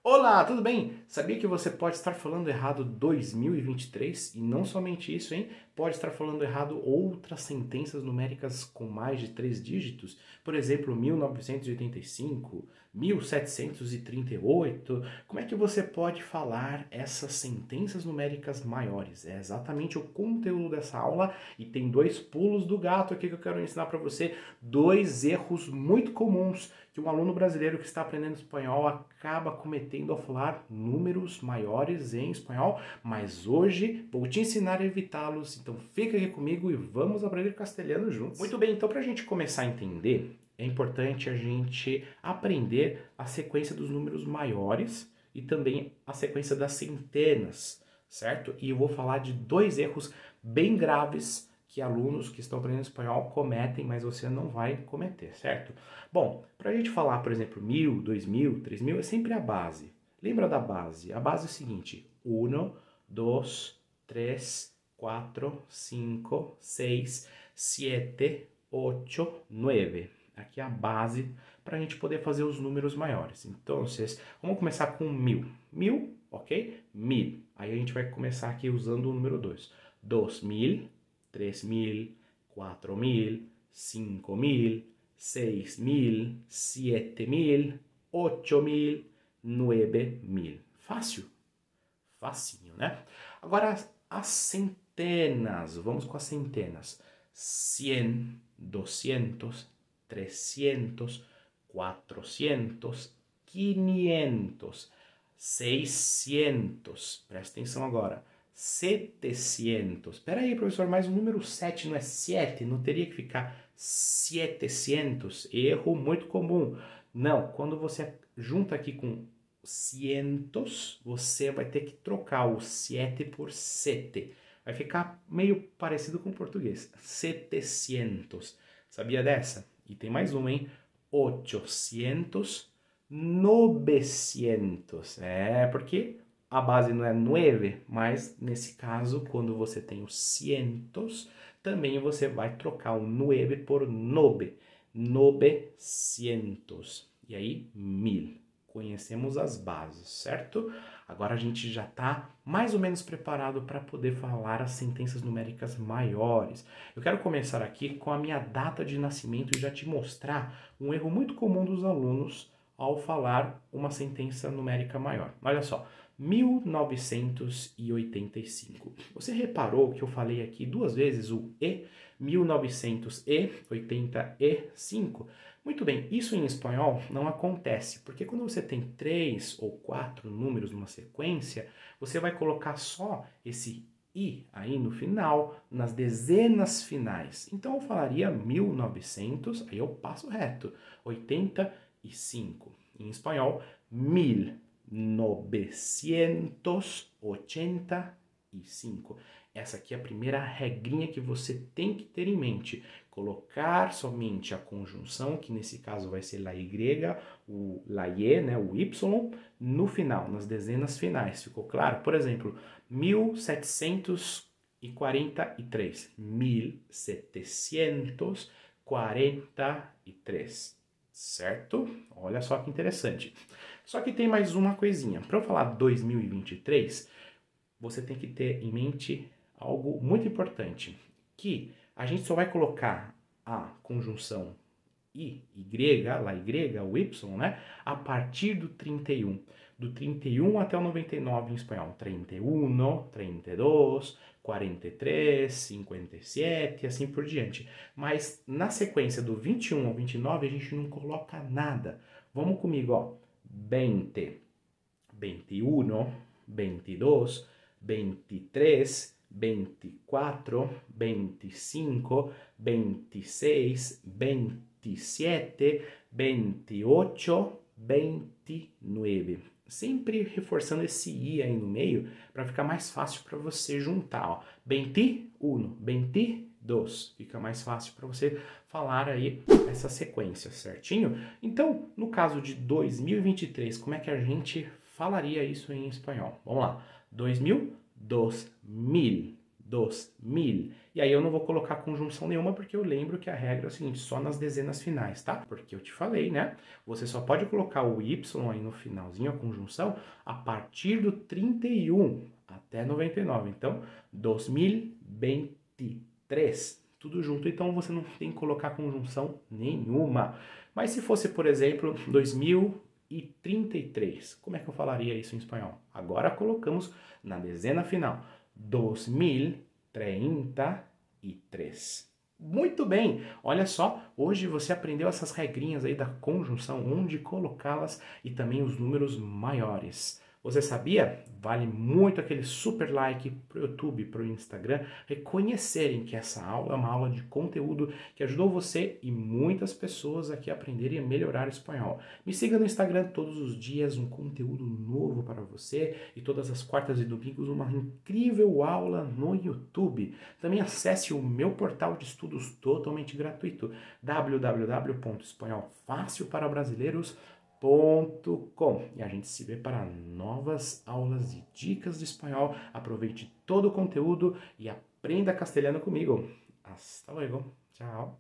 Olá, tudo bem? Sabia que você pode estar falando errado 2023 e não somente isso, hein? Pode estar falando errado outras sentenças numéricas com mais de 3 dígitos, por exemplo, 1985, 1738. Como é que você pode falar essas sentenças numéricas maiores? É exatamente o conteúdo dessa aula e tem dois pulos do gato aqui que eu quero ensinar para você, dois erros muito comuns que um aluno brasileiro que está aprendendo espanhol acaba cometendo ao falar números maiores em espanhol, mas hoje vou te ensinar a evitá-los, então fica aqui comigo e vamos aprender castelhano juntos. Muito bem, então para a gente começar a entender, é importante a gente aprender a sequência dos números maiores e também a sequência das centenas, certo? E eu vou falar de dois erros bem graves que alunos que estão aprendendo espanhol cometem, mas você não vai cometer, certo? Bom, para a gente falar, por exemplo, 1000, 2000, 3000, é sempre a base. Lembra da base? A base é o seguinte: 1, 2, 3, 4, 5, 6, 7, 8, 9. Aqui é a base para a gente poder fazer os números maiores. Então, vamos começar com 1000. 1000, ok? 1000. Aí a gente vai começar aqui usando o número 2. 2000, 3000, 4000, 5000, 6000, 7000, 8000, 9000. Fácil? Facinho, né? Agora as centenas. Vamos com as centenas. 100, 200, 300, 400, 500, 600. Presta atenção agora. 700. Espera aí, professor, mas o número 7 não é 7? Não teria que ficar 700? Erro muito comum. Não, quando você junta aqui com cientos, você vai ter que trocar o 7 por 7. Vai ficar meio parecido com o português. 700. Sabia dessa? E tem mais uma, hein? 800, 900. É, porque a base não é 9, mas nesse caso, quando você tem os cientos, também você vai trocar o 9 por 9. 900. E aí, 1000. Conhecemos as bases, certo? Agora a gente já está mais ou menos preparado para poder falar as sentenças numéricas maiores. Eu quero começar aqui com a minha data de nascimento e já te mostrar um erro muito comum dos alunos ao falar uma sentença numérica maior. Olha só, 1985. Você reparou que eu falei aqui duas vezes o E, 1985? Muito bem, isso em espanhol não acontece, porque quando você tem 3 ou 4 números numa sequência, você vai colocar só esse I aí no final, nas dezenas finais. Então eu falaria 1900, aí eu passo reto, 85. Em espanhol, 1985. Essa aqui é a primeira regrinha que você tem que ter em mente. Colocar somente a conjunção, que nesse caso vai ser la Y, o la Y, né, o Y, no final, nas dezenas finais. Ficou claro? Por exemplo, 1743. 1743. Certo? Olha só que interessante. Só que tem mais uma coisinha. Para eu falar 2023, você tem que ter em mente algo muito importante, que a gente só vai colocar a conjunção I, Y, lá Y, o Y, né? A partir do 31. Do 31 até o 99 em espanhol. 31, 32, 43, 57 e assim por diante. Mas na sequência do 21 ao 29 a gente não coloca nada. Vamos comigo, ó. 20, 21, 22, 23, 24, 25, 26, 27, 28, 29. Sempre reforçando esse I aí no meio para ficar mais fácil para você juntar. Ó. 21, 22. Fica mais fácil para você falar aí essa sequência, certinho? Então, no caso de 2023, como é que a gente falaria isso em espanhol? Vamos lá. 2000, 2000. 2000. E aí eu não vou colocar conjunção nenhuma porque eu lembro que a regra é o seguinte, só nas dezenas finais, tá? Porque eu te falei, né? Você só pode colocar o y aí no finalzinho, a conjunção, a partir do 31 até 99. Então, 2023. Tudo junto, então você não tem que colocar conjunção nenhuma. Mas se fosse, por exemplo, 2033, como é que eu falaria isso em espanhol? Agora colocamos na dezena final, 2033. Muito bem, olha só, hoje você aprendeu essas regrinhas aí da conjunção, onde colocá-las e também os números maiores. Você sabia? Vale muito aquele super like pro YouTube, pro Instagram, reconhecerem que essa aula é uma aula de conteúdo que ajudou você e muitas pessoas aqui a aprenderem a melhorar o espanhol. Me siga no Instagram todos os dias, um conteúdo novo para você e todas as quartas e domingos uma incrível aula no YouTube. Também acesse o meu portal de estudos totalmente gratuito, www.espanholfacilparabrasileiros.com. E a gente se vê para novas aulas e dicas de espanhol. Aproveite todo o conteúdo e aprenda castelhano comigo. Hasta luego. Tchau.